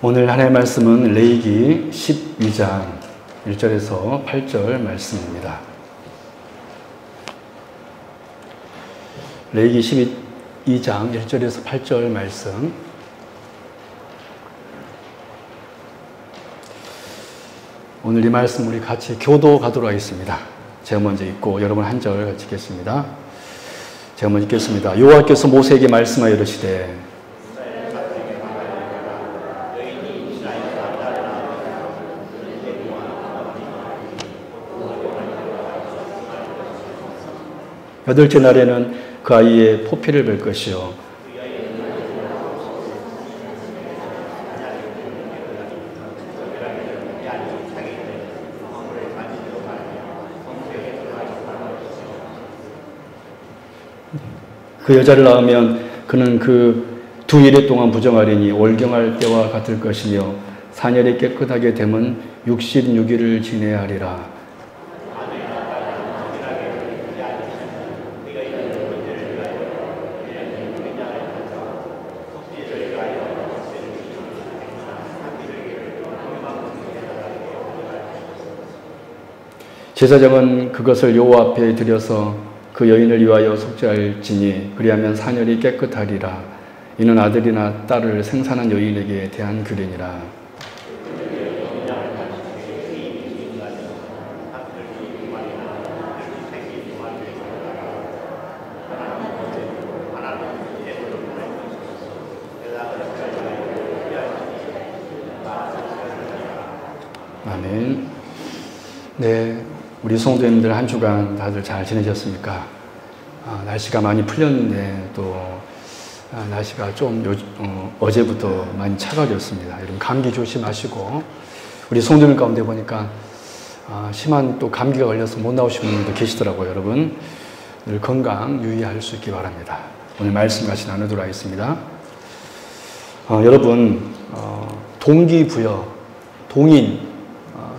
오늘 하나님의 말씀은 레위기 12장 1절에서 8절 말씀입니다. 레위기 12장 1절에서 8절 말씀. 오늘 이 말씀 우리 같이 교도하도록 하겠습니다. 제가 먼저 읽고 여러분 한 절 같이 읽겠습니다. 제가 먼저 읽겠습니다. 여호와께서 모세에게 말씀하여 이르시되 여덟째 날에는 그 아이의 포피를 벨 것이요 그 여자를 낳으면 그는 그 두 일에 동안 부정하리니 올경할 때와 같을 것이며 사년이 깨끗하게 되면 66일을 지내야 하리라. 제사장은 그것을 여호와 앞에 드려서 그 여인을 위하여 속죄할지니 그리하면 사년이 깨끗하리라. 이는 아들이나 딸을 생산한 여인에게 대한 규례니라. 아멘. 네, 우리 성도님들 한 주간 다들 잘 지내셨습니까? 날씨가 많이 풀렸는데 또 날씨가 좀 어제부터 많이 차가워졌습니다. 여러분 감기 조심하시고 우리 성도님 가운데 보니까 심한 또 감기가 걸려서 못 나오시는 분들도 계시더라고요. 여러분 늘 건강 유의할 수 있기 바랍니다. 오늘 말씀 같이 나누도록 하겠습니다. 여러분 동기부여,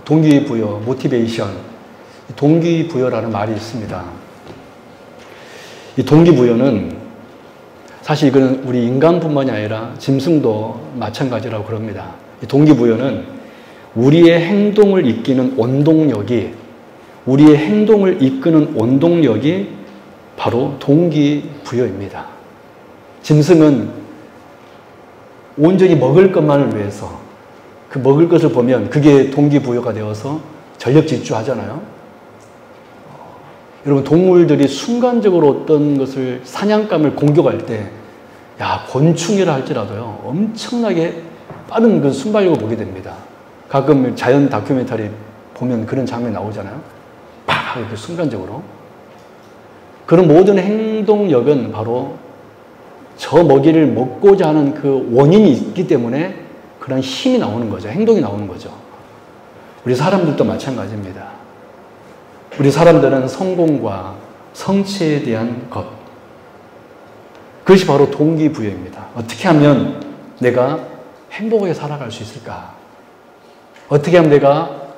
동기부여, 모티베이션, 동기부여라는 말이 있습니다. 이 동기부여는 사실 이거는 우리 인간뿐만이 아니라 짐승도 마찬가지라고 그럽니다. 이 동기부여는 우리의 행동을 이끄는 원동력이, 우리의 행동을 이끄는 원동력이 바로 동기부여입니다. 짐승은 온전히 먹을 것만을 위해서 그 먹을 것을 보면 그게 동기부여가 되어서 전력 질주하잖아요. 여러분 동물들이 순간적으로 어떤 것을 사냥감을 공격할 때 곤충이라 할지라도요 엄청나게 빠른 그 순발력을 보게 됩니다. 가끔 자연 다큐멘터리 보면 그런 장면이 나오잖아요. 팍! 이렇게 순간적으로. 그런 모든 행동력은 바로 저 먹이를 먹고자 하는 그 원인이 있기 때문에 그런 힘이 나오는 거죠. 행동이 나오는 거죠. 우리 사람들도 마찬가지입니다. 우리 사람들은 성공과 성취에 대한 것, 그것이 바로 동기부여입니다. 어떻게 하면 내가 행복하게 살아갈 수 있을까? 어떻게 하면 내가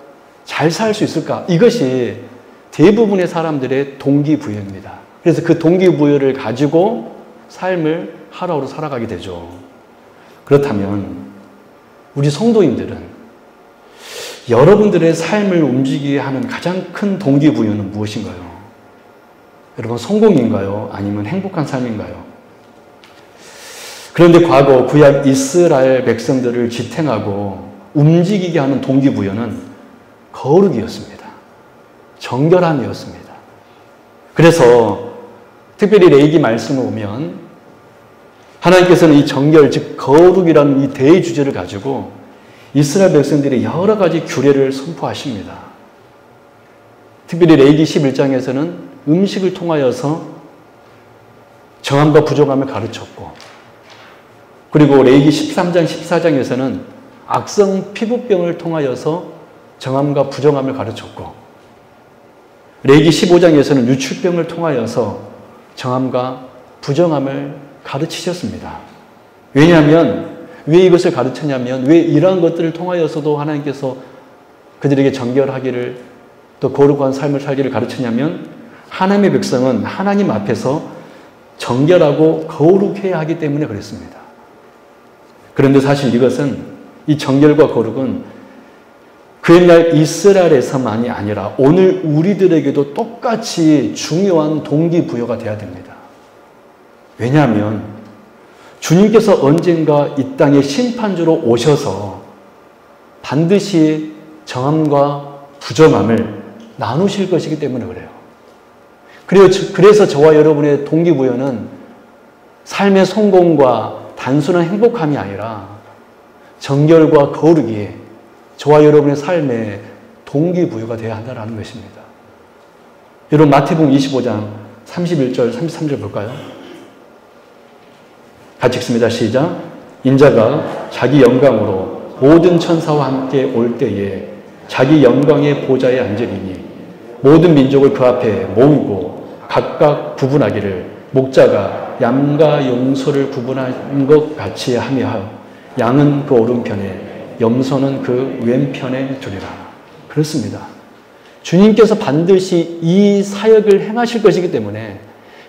잘 살 수 있을까? 이것이 대부분의 사람들의 동기부여입니다. 그래서 그 동기부여를 가지고 삶을 하루하루 살아가게 되죠. 그렇다면 우리 성도님들은 여러분들의 삶을 움직이게 하는 가장 큰 동기부여는 무엇인가요? 여러분 성공인가요? 아니면 행복한 삶인가요? 그런데 과거 구약 이스라엘 백성들을 지탱하고 움직이게 하는 동기부여는 거룩이었습니다. 정결함이었습니다. 그래서 특별히 레위기 말씀을 보면 하나님께서는 이 정결, 즉 거룩이라는 이 대주제를 가지고 이스라엘 백성들이 여러 가지 규례를 선포하십니다. 특별히 레위기 11장에서는 음식을 통하여서 정함과 부정함을 가르쳤고, 그리고 레위기 13장, 14장에서는 악성 피부병을 통하여서 정함과 부정함을 가르쳤고, 레위기 15장에서는 유출병을 통하여서 정함과 부정함을 가르치셨습니다. 왜냐하면 왜 이것을 가르쳤냐면, 왜 이러한 것들을 통하여서도 하나님께서 그들에게 정결하기를, 또 거룩한 삶을 살기를 가르쳤냐면, 하나님의 백성은 하나님 앞에서 정결하고 거룩해야 하기 때문에 그랬습니다. 그런데 사실 이것은 이 정결과 거룩은 그 옛날 이스라엘에서만이 아니라 오늘 우리들에게도 똑같이 중요한 동기부여가 돼야 됩니다. 왜냐하면 주님께서 언젠가 이 땅에 심판주로 오셔서 반드시 정함과 부정함을 나누실 것이기 때문에 그래요. 그래서 저와 여러분의 동기부여는 삶의 성공과 단순한 행복함이 아니라 정결과 거룩이 저와 여러분의 삶의 동기부여가 되어야 한다는 것입니다. 여러분 마태복음 25장 31절 33절 볼까요? 같이 읽습니다. 시작. 인자가 자기 영광으로 모든 천사와 함께 올 때에 자기 영광의 보좌에 앉으리니 모든 민족을 그 앞에 모으고 각각 구분하기를 목자가 양과 염소를 구분한 것 같이 하며 양은 그 오른편에 염소는 그 왼편에 두리라. 그렇습니다. 주님께서 반드시 이 사역을 행하실 것이기 때문에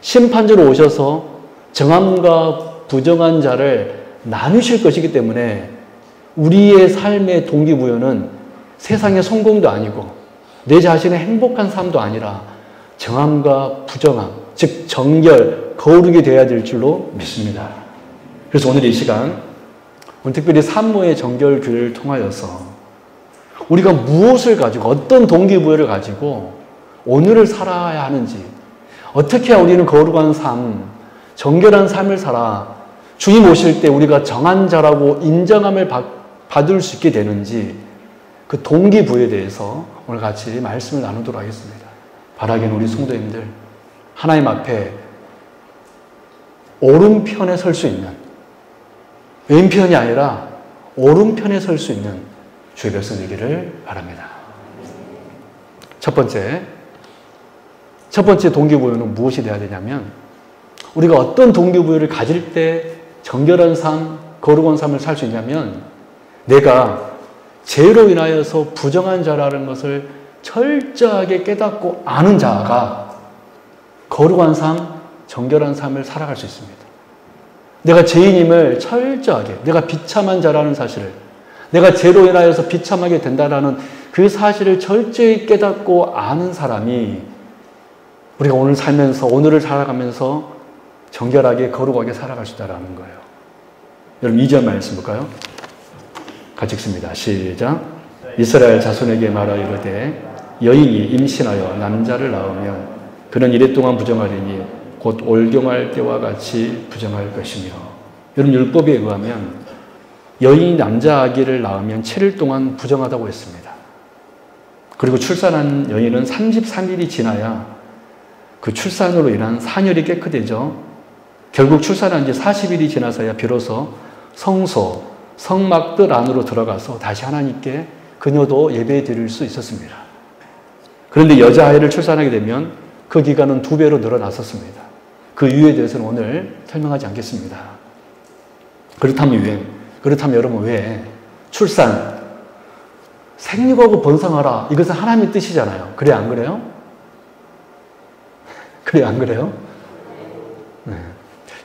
심판주로 오셔서 정함과 부정한 자를 나누실 것이기 때문에 우리의 삶의 동기부여는 세상의 성공도 아니고 내 자신의 행복한 삶도 아니라 정함과 부정함, 즉 정결, 거룩이 되어야 될 줄로 믿습니다. 그래서 오늘 이 시간 오늘 특별히 산모의 정결 교회를 통하여서 우리가 무엇을 가지고 어떤 동기부여를 가지고 오늘을 살아야 하는지 어떻게 해야 우리는 거룩한 삶, 정결한 삶을 살아 주님 오실 때 우리가 정한 자라고 인정함을 받을 수 있게 되는지 그 동기부여에 대해서 오늘 같이 말씀을 나누도록 하겠습니다. 바라기는 우리 성도님들 하나님 앞에 오른편에 설 수 있는 왼편이 아니라 오른편에 설 수 있는 주의 백성 되기를 바랍니다. 첫 번째 동기부여는 무엇이 되어야 되냐면 우리가 어떤 동기부여를 가질 때 정결한 삶, 거룩한 삶을 살 수 있냐면 내가 죄로 인하여서 부정한 자라는 것을 철저하게 깨닫고 아는 자가 거룩한 삶, 정결한 삶을 살아갈 수 있습니다. 내가 죄인임을 철저하게, 내가 비참한 자라는 사실을, 내가 죄로 인하여서 비참하게 된다라는 그 사실을 철저히 깨닫고 아는 사람이 우리가 오늘 살면서, 오늘을 살아가면서 정결하게, 거룩하게 살아갈 수 있다는 거예요. 여러분 2절 말씀 볼까요? 같이 읽습니다. 시작. 이스라엘 자손에게 말하여 이르되 여인이 임신하여 남자를 낳으면 그는 이래 동안 부정하리니 곧 올경할 때와 같이 부정할 것이며. 여러분 율법에 의하면 여인이 남자 아기를 낳으면 7일 동안 부정하다고 했습니다. 그리고 출산한 여인은 33일이 지나야 그 출산으로 인한 산열이 깨끗해져 결국 출산한 지 40일이 지나서야 비로소 성소, 성막들 안으로 들어가서 다시 하나님께 그녀도 예배 드릴 수 있었습니다. 그런데 여자아이를 출산하게 되면 그 기간은 2배로 늘어났었습니다. 그 이유에 대해서는 오늘 설명하지 않겠습니다. 그렇다면 여러분 왜 출산, 생육하고 번성하라 이것은 하나님의 뜻이잖아요. 그래 안 그래요? 그래 안 그래요? 네.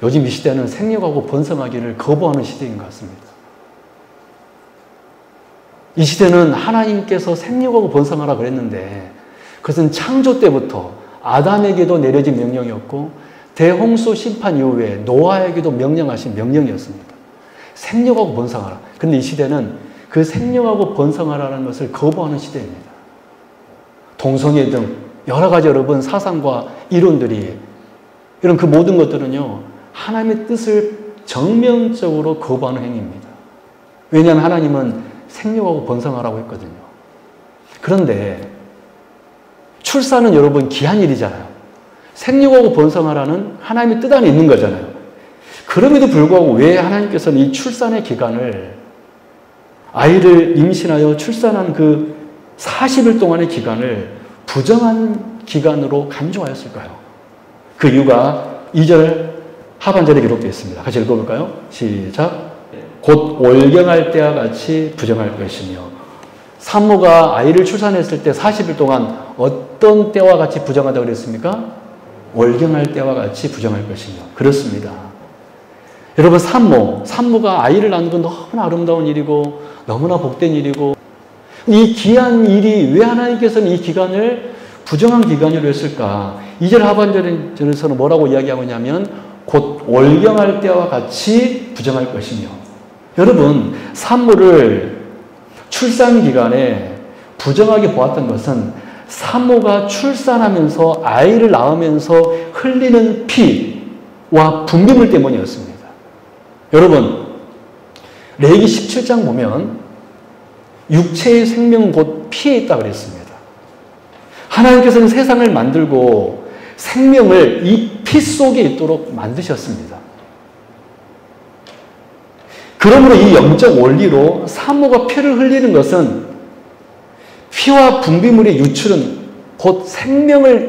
요즘 이 시대는 생육하고 번성하기를 거부하는 시대인 것 같습니다. 이 시대는 하나님께서 생육하고 번성하라 그랬는데 그것은 창조 때부터 아담에게도 내려진 명령이었고 대홍수 심판 이후에 노아에게도 명령하신 명령이었습니다. 생육하고 번성하라. 그런데 이 시대는 그 생육하고 번성하라는 것을 거부하는 시대입니다. 동성애 등 여러 가지 여러분 사상과 이론들이 이런 그 모든 것들은요 하나님의 뜻을 정면적으로 거부하는 행위입니다. 왜냐하면 하나님은 생육하고 번성하라고 했거든요. 그런데 출산은 여러분 귀한 일이잖아요. 생육하고 번성하라는 하나님의 뜻 안에 있는 거잖아요. 그럼에도 불구하고 왜 하나님께서는 이 출산의 기간을 아이를 임신하여 출산한 그 40일 동안의 기간을 부정한 기간으로 간주하였을까요? 그 이유가 2절 하반절에 기록되어 있습니다. 같이 읽어볼까요? 시작. 곧 올경할 때와 같이 부정할 것이며. 산모가 아이를 출산했을 때 40일 동안 어떤 때와 같이 부정하다고 그랬습니까? 올경할 때와 같이 부정할 것이며. 그렇습니다. 여러분 산모가 아이를 낳는 건 너무나 아름다운 일이고 너무나 복된 일이고, 이 귀한 일이 왜 하나님께서는 이 기간을 부정한 기간으로 했을까? 2절 하반절에서는 뭐라고 이야기하고 있냐면 곧 월경할 때와 같이 부정할 것이며, 여러분 산모를 출산 기간에 부정하게 보았던 것은 산모가 출산하면서 아이를 낳으면서 흘리는 피와 분비물 때문이었습니다. 여러분 레위기 17장 보면 육체의 생명은 곧 피에 있다 그랬습니다. 하나님께서는 세상을 만들고 생명을 이 피 속에 있도록 만드셨습니다. 그러므로 이 영적 원리로 산모가 피를 흘리는 것은 피와 분비물의 유출은 곧 생명을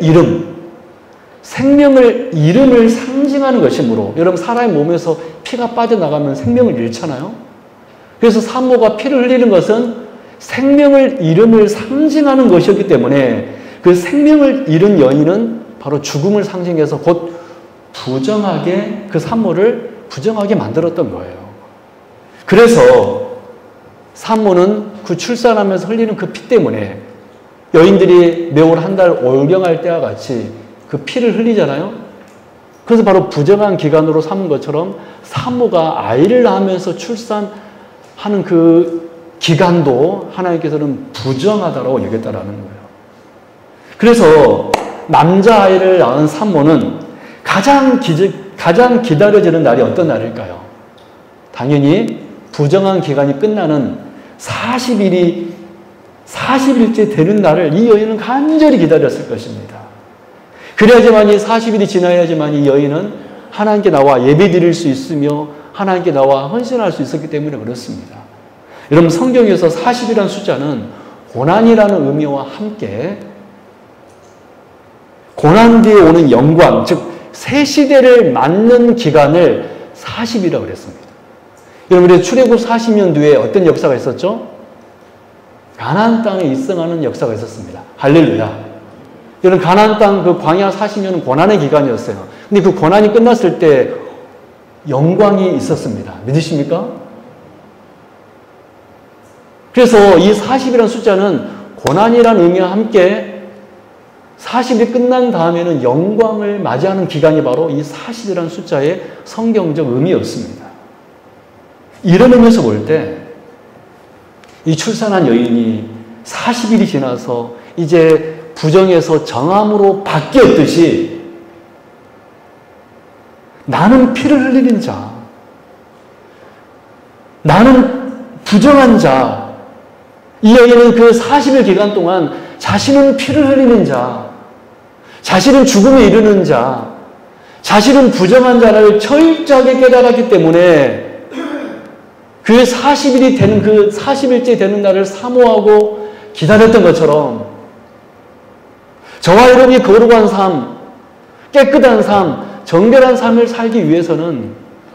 잃음을 상징하는 것이므로, 여러분 사람의 몸에서 피가 빠져나가면 생명을 잃잖아요. 그래서 산모가 피를 흘리는 것은 생명을 잃음을 상징하는 것이었기 때문에 그 생명을 잃은 여인은 바로 죽음을 상징해서 곧 부정하게 그 산모를 부정하게 만들었던 거예요. 그래서 산모는 그 출산하면서 흘리는 그 피 때문에 여인들이 매월 한 달 월경할 때와 같이 그 피를 흘리잖아요. 그래서 바로 부정한 기간으로 삼은 것처럼 산모가 아이를 낳으면서 출산하는 그 기간도 하나님께서는 부정하다고 여겼다라는 거예요. 그래서 남자아이를 낳은 산모는 가장 기다려지는 날이 어떤 날일까요? 당연히 부정한 기간이 끝나는 40일째 되는 날을 이 여인은 간절히 기다렸을 것입니다. 그래야지만 이 40일이 지나야지만 이 여인은 하나님께 나와 예배 드릴 수 있으며 하나님께 나와 헌신할 수 있었기 때문에 그렇습니다. 여러분 성경에서 40이라는 숫자는 고난이라는 의미와 함께 고난 뒤에 오는 영광, 즉 새 시대를 맞는 기간을 40이라고 그랬습니다. 여러분 출애굽 40년 뒤에 어떤 역사가 있었죠? 가나안 땅에 입성하는 역사가 있었습니다. 할렐루야. 여러분 가나안 땅 그 광야 40년은 고난의 기간이었어요. 근데 그 고난이 끝났을 때 영광이 있었습니다. 믿으십니까? 그래서 이 40이라는 숫자는 고난이라는 의미와 함께 40이 끝난 다음에는 영광을 맞이하는 기간이 바로 이 40이라는 숫자의 성경적 의미였습니다. 이런 의미에서 볼 때 이 출산한 여인이 40일이 지나서 이제 부정에서 정함으로 바뀌었듯이 나는 피를 흘리는 자, 나는 부정한 자, 이 여인은 그 40일 기간 동안 자신은 피를 흘리는 자, 자신은 죽음에 이르는 자, 자신은 부정한 자를 철저하게 깨달았기 때문에 그 40일이 되는 그 40일째 되는 날을 사모하고 기다렸던 것처럼 저와 여러분이 거룩한 삶, 깨끗한 삶, 정결한 삶을 살기 위해서는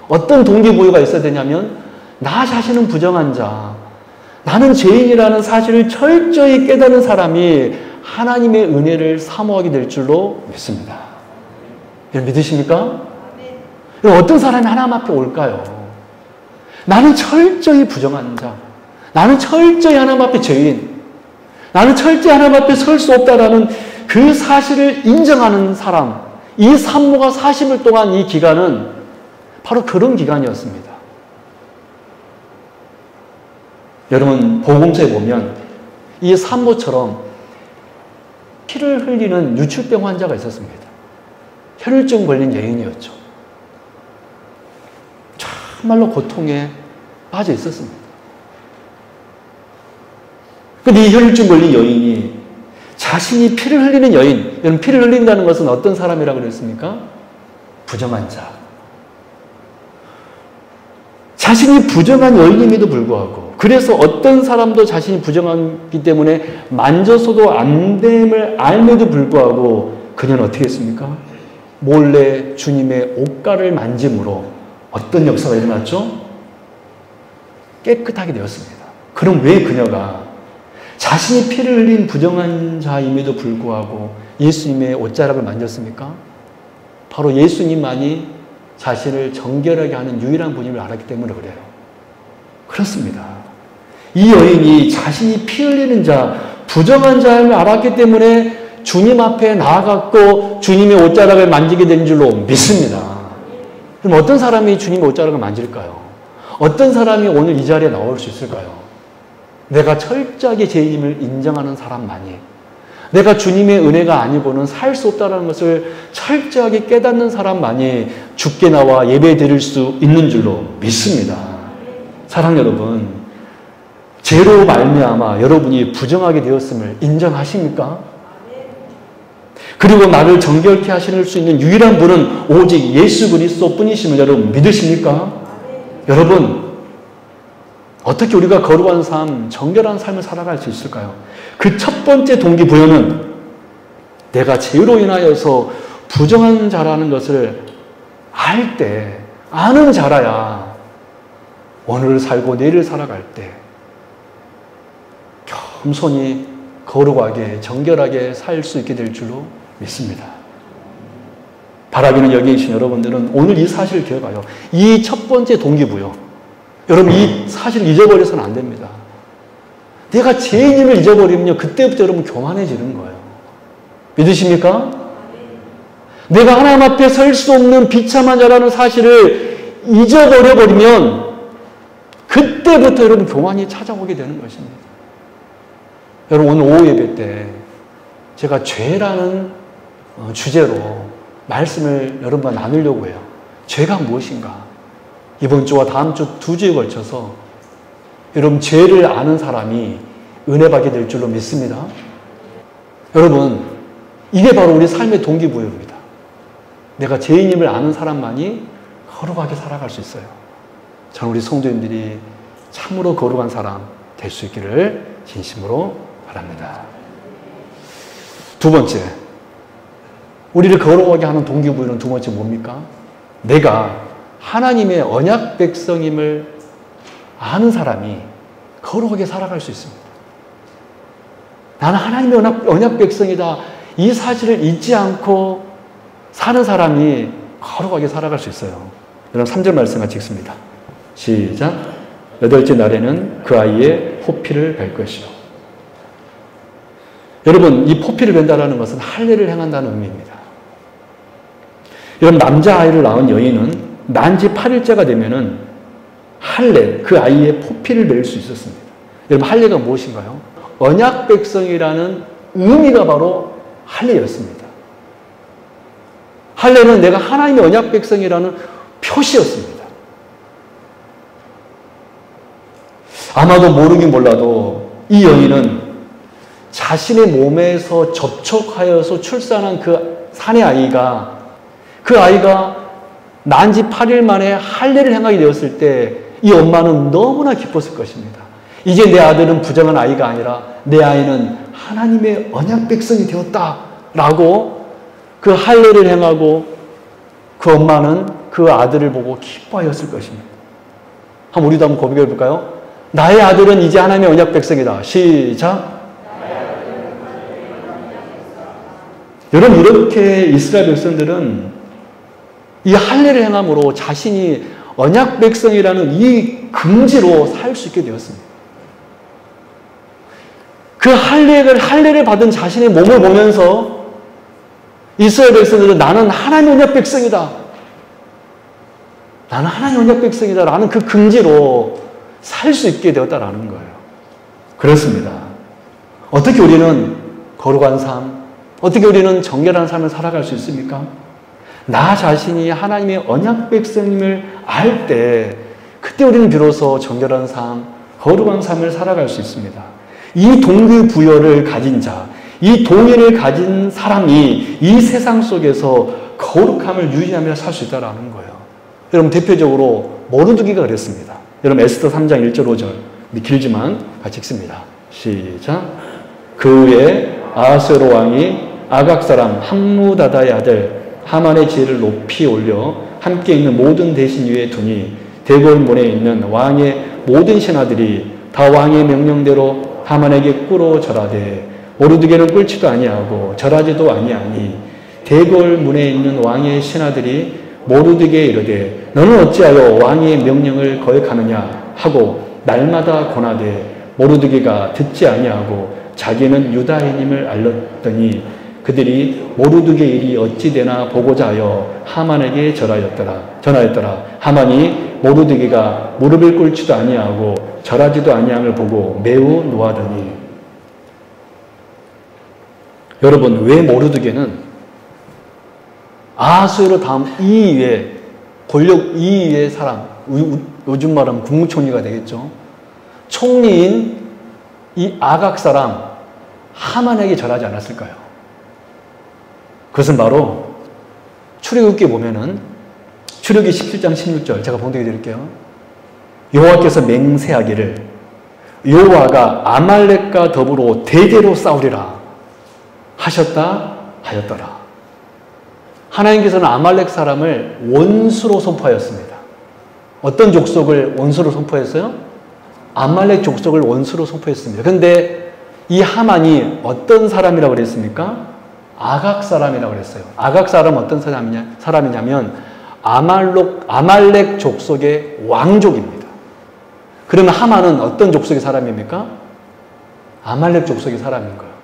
어떤 동기부여가 있어야 되냐면 나 자신은 부정한 자, 나는 죄인이라는 사실을 철저히 깨닫는 사람이 하나님의 은혜를 사모하게 될 줄로 믿습니다. 여러분 믿으십니까? 여러분 어떤 사람이 하나님 앞에 올까요? 나는 철저히 부정한 자, 나는 철저히 하나님 앞에 죄인, 나는 철저히 하나님 앞에 설 수 없다라는 그 사실을 인정하는 사람, 이 산모가 40일 동안 이 기간은 바로 그런 기간이었습니다. 여러분 복음서에 보면 이 산모처럼 피를 흘리는 유출병 환자가 있었습니다. 혈류증 걸린 여인이었죠. 정말로 고통에 빠져 있었습니다. 근데 이 혈류증 걸린 여인이 자신이 피를 흘리는 여인, 여러분 피를 흘린다는 것은 어떤 사람이라고 그랬습니까? 부정한 자. 자신이 부정한 여인임에도 불구하고, 그래서 어떤 사람도 자신이 부정하기 때문에 만져서도 안 됨을 알면도 불구하고 그녀는 어떻게 했습니까? 몰래 주님의 옷가를 만짐으로 어떤 역사가 일어났죠? 깨끗하게 되었습니다. 그럼 왜 그녀가 자신이 피를 흘린 부정한 자임에도 불구하고 예수님의 옷자락을 만졌습니까? 바로 예수님만이 자신을 정결하게 하는 유일한 분임을 알았기 때문에 그래요. 그렇습니다. 이 여인이 자신이 피 흘리는 자, 부정한 자임을 알았기 때문에 주님 앞에 나아갔고 주님의 옷자락을 만지게 된 줄로 믿습니다. 그럼 어떤 사람이 주님의 옷자락을 만질까요? 어떤 사람이 오늘 이 자리에 나올 수 있을까요? 내가 철저하게 죄인임을 인정하는 사람만이, 내가 주님의 은혜가 아니고는 살 수 없다는 것을 철저하게 깨닫는 사람만이 주께 나와 예배 드릴 수 있는 줄로 믿습니다. 사랑 여러분, 죄로 말미암아 여러분이 부정하게 되었음을 인정하십니까? 그리고 나를 정결케 하실 수 있는 유일한 분은 오직 예수 그리스도 뿐이심을 여러분 믿으십니까? 여러분, 어떻게 우리가 거룩한 삶, 정결한 삶을 살아갈 수 있을까요? 그 첫 번째 동기부여는 내가 죄로 인하여서 부정한 자라는 것을 알 때, 아는 자라야 오늘을 살고 내일을 살아갈 때 겸손히 거룩하게 정결하게 살 수 있게 될 줄로 믿습니다. 바라기는 여기 계신 여러분들은 오늘 이 사실을 기억하여 이 첫 번째 동기부여, 여러분 이 사실을 잊어버려서는 안 됩니다. 내가 죄인임을 잊어버리면요, 그때부터 여러분 교만해지는 거예요. 믿으십니까? 내가 하나님 앞에 설 수 없는 비참한 자라는 사실을 잊어버려버리면 그때부터 여러분 교만이 찾아오게 되는 것입니다. 여러분 오늘 오후 예배 때 제가 죄라는 주제로 말씀을 여러분과 나누려고 해요. 죄가 무엇인가? 이번 주와 다음 주 2주에 걸쳐서 여러분 죄를 아는 사람이 은혜 받게 될 줄로 믿습니다. 여러분, 이게 바로 우리 삶의 동기부여입니다. 내가 죄인임을 아는 사람만이 거룩하게 살아갈 수 있어요. 저는 우리 성도님들이 참으로 거룩한 사람 될 수 있기를 진심으로 바랍니다. 두 번째, 우리를 거룩하게 하는 동기부여는 두 번째 뭡니까? 내가 하나님의 언약 백성임을 아는 사람이 거룩하게 살아갈 수 있습니다. 나는 하나님의 언약 백성이다. 이 사실을 잊지 않고 사는 사람이 거룩하게 살아갈 수 있어요. 여러분 3절 말씀 같이 읽습니다. 시작. 8째 날에는 그 아이의 포피를 뵐 것이요. 여러분, 이 포피를 뵌다는 것은 할례를 행한다는 의미입니다. 여러분, 남자아이를 낳은 여인은 난지 8일째가 되면은 할례, 그 아이의 포피를 뵐 수 있었습니다. 여러분, 할례가 무엇인가요? 언약 백성이라는 의미가 바로 할례였습니다. 할례는 내가 하나님의 언약 백성이라는 표시였습니다. 아마도 모르긴 몰라도 이 여인은 자신의 몸에서 접촉하여서 출산한 그 사내 아이가, 그 아이가 난지 8일 만에 할례를 행하게 되었을 때 이 엄마는 너무나 기뻤을 것입니다. 이제 내 아들은 부정한 아이가 아니라 내 아이는 하나님의 언약 백성이 되었다라고 그 할례를 행하고 그 엄마는 그 아들을 보고 기뻐하였을 것입니다. 한번 우리도 한번 고백해 볼까요? 나의 아들은 이제 하나님의 언약 백성이다. 시작. 여러분, 이렇게 이스라엘 백성들은 이 할례를 행함으로 자신이 언약 백성이라는 이 금지로 살 수 있게 되었습니다. 그 할례를 받은 자신의 몸을 보면서 이스라엘 백성들은 나는 하나님의 언약 백성이다. 나는 하나님의 언약 백성이다. 라는 그 금지로 살 수 있게 되었다라는 거예요. 그렇습니다. 어떻게 우리는 거룩한 삶, 어떻게 우리는 정결한 삶을 살아갈 수 있습니까? 나 자신이 하나님의 언약 백성임을 알 때, 그때 우리는 비로소 정결한 삶, 거룩한 삶을 살아갈 수 있습니다. 이 동기부여를 가진 자, 이 동의를 가진 사람이 이 세상 속에서 거룩함을 유지하며 살 수 있다는 거예요. 여러분, 대표적으로 모르드기가 그랬습니다. 여러분, 에스더 3장 1절 5절, 길지만 같이 읽습니다. 시작. 그 후에 아하스웨로 왕이 아각 사람 함무다다의 아들 하만의 지혜를 높이 올려 함께 있는 모든 대신 위에 두니 대궐문에 있는 왕의 모든 신하들이 다 왕의 명령대로 하만에게 꿇어 절하되 모르드게는 꿇지도 아니하고 절하지도 아니하니 대궐문에 있는 왕의 신하들이 모르드게에 이르되 너는 어찌하여 왕의 명령을 거역하느냐 하고 날마다 권하되 모르드게가 듣지 아니하고 자기는 유다인임을 알렸더니 그들이 모르드게 일이 어찌 되나 보고자 하여 하만에게 전하였더라. 하만이 모르드게가 무릎을 꿇지도 아니하고 절하지도 아니함을 보고 매우 노하더니. 여러분, 왜 모르드게는 아하수에로 다음 2위의 권력 2위의 사람, 요즘 말하면 국무총리가 되겠죠. 총리인 이 아각 사람 하만에게 절하지 않았을까요? 그것은 바로 출애굽기에 보면은 출애굽기 17장 16절 제가 봉독해 드릴게요. 여호와께서 맹세하기를 여호와가 아말렉과 더불어 대대로 싸우리라 하셨다 하였더라. 하나님께서는 아말렉 사람을 원수로 선포하였습니다. 어떤 족속을 원수로 선포했어요? 아말렉 족속을 원수로 선포했습니다. 그런데 이 하만이 어떤 사람이라고 그랬습니까? 아각 사람이라고 그랬어요. 아각 사람은 어떤 사람이냐면 아말렉 족속의 왕족입니다. 그러면 하만은 어떤 족속의 사람입니까? 아말렉 족속의 사람인 거예요.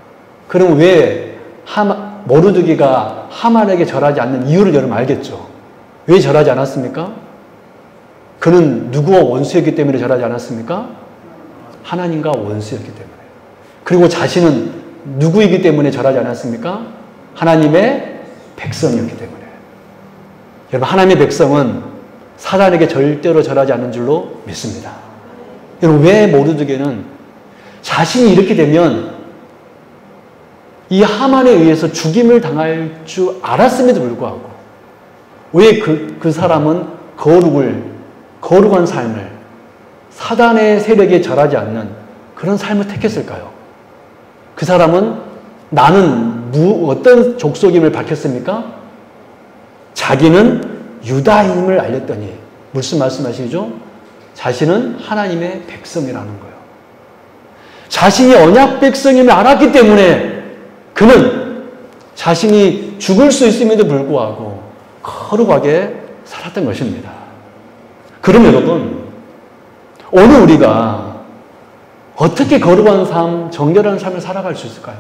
그럼 왜 모르드게가 하만에게 절하지 않는 이유를 여러분 알겠죠? 왜 절하지 않았습니까? 그는 누구와 원수였기 때문에 절하지 않았습니까? 하나님과 원수였기 때문에. 그리고 자신은 누구이기 때문에 절하지 않았습니까? 하나님의 백성이었기 때문에. 여러분, 하나님의 백성은 사단에게 절대로 절하지 않는 줄로 믿습니다. 여러분, 왜 모르드게는 자신이 이렇게 되면 이 하만에 의해서 죽임을 당할 줄 알았음에도 불구하고 왜 그 사람은 거룩한 삶을 사단의 세력에 절하지 않는 그런 삶을 택했을까요? 그 사람은 나는 어떤 족속임을 밝혔습니까? 자기는 유다인임을 알렸더니 무슨 말씀하시죠? 자신은 하나님의 백성이라는 거예요. 자신이 언약 백성임을 알았기 때문에 그는 자신이 죽을 수 있음에도 불구하고 거룩하게 살았던 것입니다. 그럼 여러분, 오늘 우리가 어떻게 거룩한 삶, 정결한 삶을 살아갈 수 있을까요?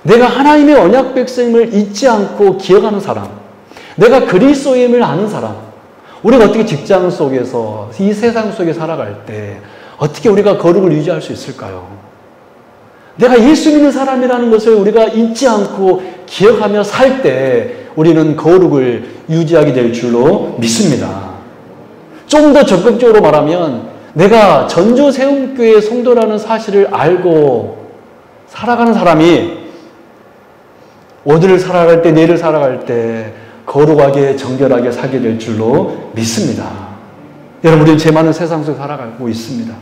내가 하나님의 언약 백성임을 잊지 않고 기억하는 사람, 내가 그리스도임을 아는 사람, 우리가 어떻게 직장 속에서 이 세상 속에 살아갈 때 어떻게 우리가 거룩을 유지할 수 있을까요? 내가 예수 믿는 사람이라는 것을 우리가 잊지 않고 기억하며 살 때 우리는 거룩을 유지하게 될 줄로 믿습니다. 좀 더 적극적으로 말하면 내가 전주세움교회 성도라는 사실을 알고 살아가는 사람이 오늘을 살아갈 때, 내일을 살아갈 때 거룩하게 정결하게 살게 될 줄로 믿습니다. 여러분, 우리는 죄 많은 세상 속에 살아가고 있습니다.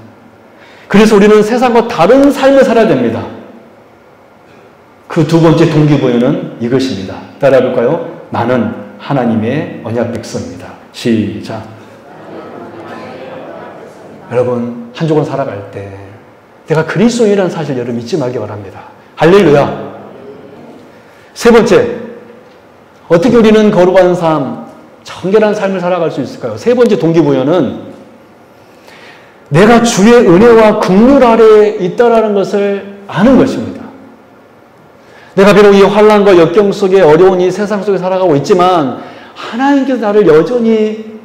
그래서 우리는 세상과 다른 삶을 살아야 됩니다. 그 두 번째 동기부여는 이것입니다. 따라해볼까요? 나는 하나님의 언약 백성입니다. 시작. 여러분, 한 주간 살아갈 때 내가 그리스도인이라는 사실 여러분 잊지 말기 바랍니다. 할렐루야. 세 번째, 어떻게 우리는 거룩한 삶, 정결한 삶을 살아갈 수 있을까요? 세 번째 동기부여는 내가 주의 은혜와 긍휼 아래에 있다라는 것을 아는 것입니다. 내가 비록 이 환난과 역경 속에 어려운 이 세상 속에 살아가고 있지만 하나님께서 나를 여전히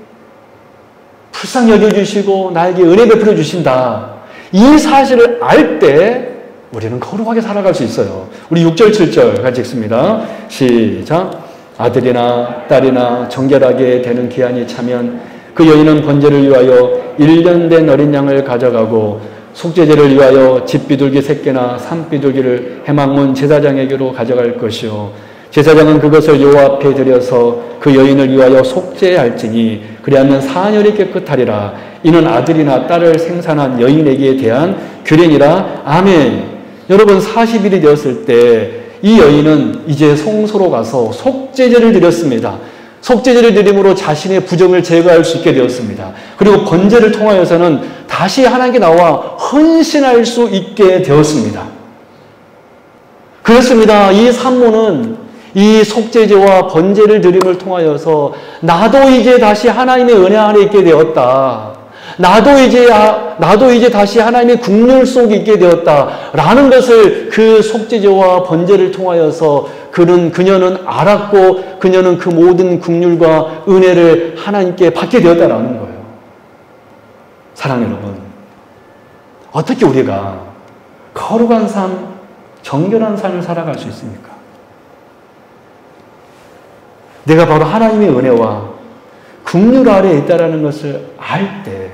불쌍히 여겨주시고 나에게 은혜 베풀어 주신다. 이 사실을 알 때 우리는 거룩하게 살아갈 수 있어요. 우리 6절 7절 같이 읽습니다. 시작. 아들이나 딸이나 정결하게 되는 기한이 차면 그 여인은 번제를 위하여 1년 된 어린 양을 가져가고 속죄제를 위하여 집비둘기 새끼나 산비둘기를 해망문 제사장에게로 가져갈 것이요 제사장은 그것을 여호와 앞에 드려서 그 여인을 위하여 속죄할지니 그리하면 사년이 깨끗하리라. 이는 아들이나 딸을 생산한 여인에게 대한 규례니라. 아멘. 여러분, 40일이 되었을 때 이 여인은 이제 성소로 가서 속죄제를 드렸습니다. 속죄제를 드림으로 자신의 부정을 제거할 수 있게 되었습니다. 그리고 번제를 통하여서는 다시 하나님께 나와 헌신할 수 있게 되었습니다. 그렇습니다. 이 산모는 이 속죄제와 번제를 드림을 통하여서 나도 이제 다시 하나님의 은혜 안에 있게 되었다. 나도 이제 다시 하나님의 국률 속에 있게 되었다라는 것을 그 속죄제와 번제를 통하여서 그녀는 알았고 그녀는 그 모든 국률과 은혜를 하나님께 받게 되었다라는 거예요. 사랑하는 여러분, 어떻게 우리가 거룩한 삶, 정결한 삶을 살아갈 수 있습니까? 내가 바로 하나님의 은혜와 국률 아래에 있다는 것을 알 때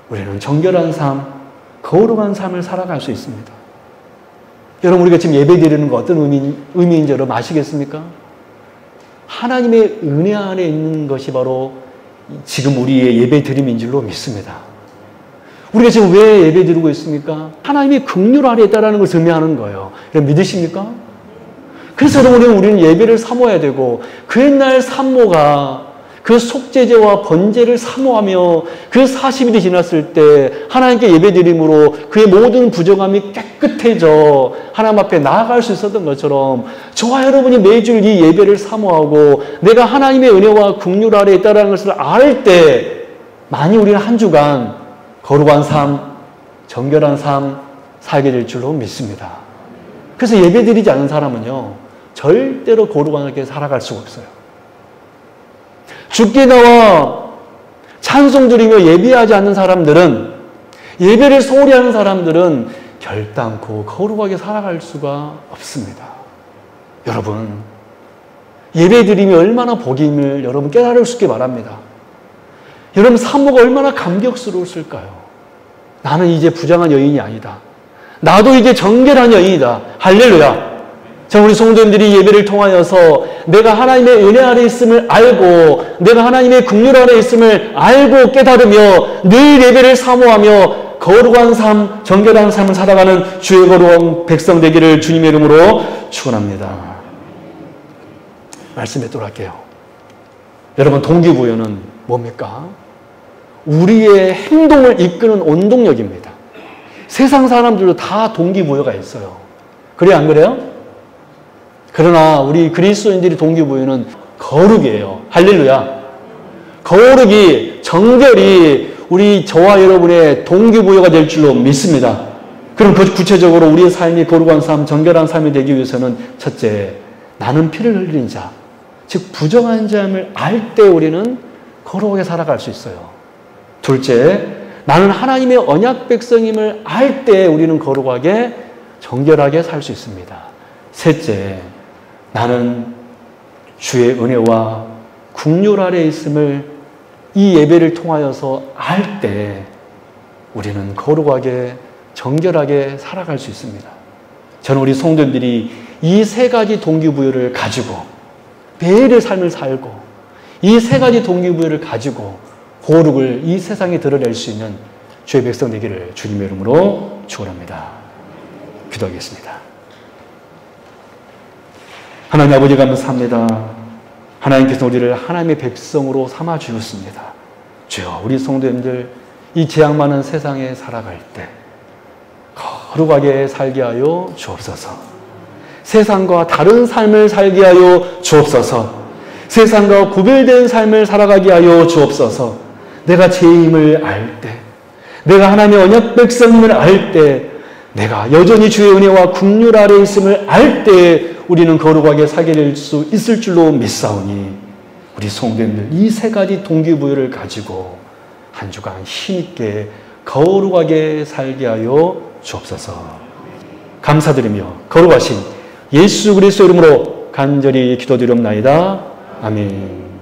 우리는 정결한 삶, 거룩한 삶을 살아갈 수 있습니다. 여러분, 우리가 지금 예배 드리는 거 어떤 의미인지 여러분 아시겠습니까? 하나님의 은혜 안에 있는 것이 바로 지금 우리의 예배 드림인 줄로 믿습니다. 우리가 지금 왜 예배 드리고 있습니까? 하나님의 긍휼 아래에 있다는 것을 의미하는 거예요. 여러분 믿으십니까? 그래서 여러분 우리는 예배를 사모해야 되고 그 옛날 산모가 그 속죄제와 번제를 사모하며 그 40일이 지났을 때 하나님께 예배드림으로 그의 모든 부정함이 깨끗해져 하나님 앞에 나아갈 수 있었던 것처럼 저와 여러분이 매주 이 예배를 사모하고 내가 하나님의 은혜와 긍휼 아래에 있다는 것을 알 때 만일 우리는 한 주간 거룩한 삶, 정결한 삶 살게 될 줄로 믿습니다. 그래서 예배드리지 않은 사람은요 절대로 거룩하게 살아갈 수가 없어요. 주께 나와 찬송 드리며 예배하지 않는 사람들은, 예배를 소홀히 하는 사람들은 결단코 거룩하게 살아갈 수가 없습니다. 여러분, 예배 드림이 얼마나 복임을 여러분 깨달을 수 있게 바랍니다. 여러분, 산모가 얼마나 감격스러웠을까요? 나는 이제 부정한 여인이 아니다. 나도 이제 정결한 여인이다. 할렐루야. 자, 우리 성도님들이 예배를 통하여서 내가 하나님의 은혜 아래 있음을 알고 내가 하나님의 긍휼 아래 있음을 알고 깨달으며 늘 예배를 사모하며 거룩한 삶, 정결한 삶을 살아가는 주의 거룩한 백성 되기를 주님의 이름으로 축원합니다. 말씀 뵙도록 할게요. 여러분, 동기부여는 뭡니까? 우리의 행동을 이끄는 원동력입니다. 세상 사람들도 다 동기부여가 있어요. 그래요, 안 그래요? 그러나 우리 그리스도인들이 동기부여는 거룩이에요. 할렐루야. 거룩이, 정결이 우리 저와 여러분의 동기부여가 될 줄로 믿습니다. 그럼 구체적으로 우리의 삶이 거룩한 삶, 정결한 삶이 되기 위해서는 첫째, 나는 피를 흘린 자, 즉 부정한 자임을 알 때 우리는 거룩하게 살아갈 수 있어요. 둘째, 나는 하나님의 언약 백성임을 알 때 우리는 거룩하게 정결하게 살 수 있습니다. 셋째, 나는 주의 은혜와 긍휼 아래에 있음을 이 예배를 통하여서 알 때 우리는 거룩하게 정결하게 살아갈 수 있습니다. 저는 우리 성도들이 이 세 가지 동기부여를 가지고 매일의 삶을 살고 이 세 가지 동기부여를 가지고 거룩을 이 세상에 드러낼 수 있는 주의 백성 되기를 주님의 이름으로 축원합니다. 기도하겠습니다. 하나님 아버지 감사합니다. 하나님께서 우리를 하나님의 백성으로 삼아 주셨습니다. 주여, 우리 성도님들 이 재앙 많은 세상에 살아갈 때 거룩하게 살게 하여 주옵소서. 세상과 다른 삶을 살게 하여 주옵소서. 세상과 구별된 삶을 살아가게 하여 주옵소서. 내가 죄임을 알 때, 내가 하나님의 언약 백성임을 알 때, 내가 여전히 주의 은혜와 긍휼 아래에 있음을 알 때 우리는 거룩하게 살게 될 수 있을 줄로 믿사오니 우리 성도님들 이 세 가지 동기부여를 가지고 한 주간 힘있게 거룩하게 살게 하여 주옵소서. 감사드리며 거룩하신 예수 그리스도 이름으로 간절히 기도드리옵나이다. 아멘.